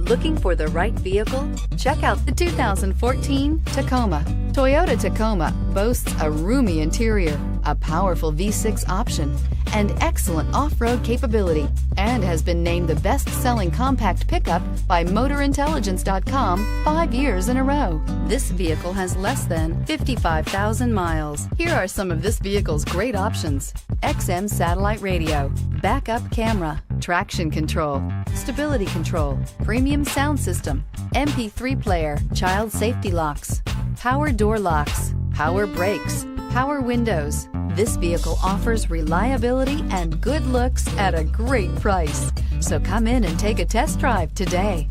Looking for the right vehicle? Check out the 2014 Tacoma. Toyota Tacoma boasts a roomy interior, a powerful V6 option, and excellent off-road capability, and has been named the best-selling compact pickup by MotorIntelligence.com 5 years in a row. This vehicle has less than 55,000 miles. Here are some of this vehicle's great options: XM satellite radio, backup camera, traction control, stability control, premium sound system, MP3 player, child safety locks, power door locks, power brakes, power windows. This vehicle offers reliability and good looks at a great price. So come in and take a test drive today.